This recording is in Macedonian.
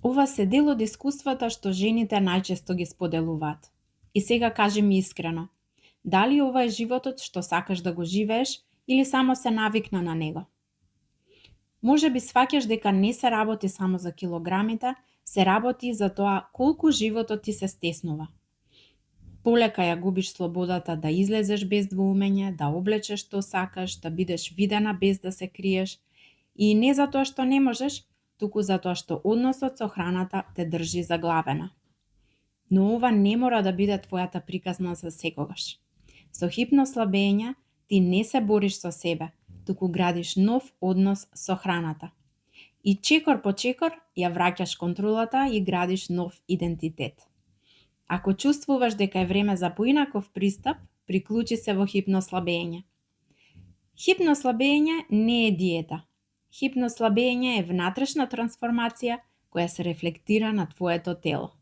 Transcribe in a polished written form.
Ова се дел од искуствата што жените најчесто ги споделуваат. И сега кажи ми искрено, дали ова е животот што сакаш да го живееш или само се навикна на него? Може би сваќаш дека не се работи само за килограмите, се работи и за тоа колку животот ти се стеснува. Полека ја губиш слободата да излезеш без двоумење, да облечеш што сакаш, да бидеш видена без да се криеш. И не затоа што не можеш, туку затоа што односот со храната те држи заглавена. Но ова не мора да биде твојата приказна за секогаш. Со хипнослабење ти не се бориш со себе, туку градиш нов однос со храната. И чекор по чекор ја враќаш контролата и градиш нов идентитет. Ако чувствуваш дека е време за поинаков пристап, приклучи се во хипнослабење. Хипнослабење не е диета. Хипнослабење е внатрешна трансформација која се рефлектира на твоето тело.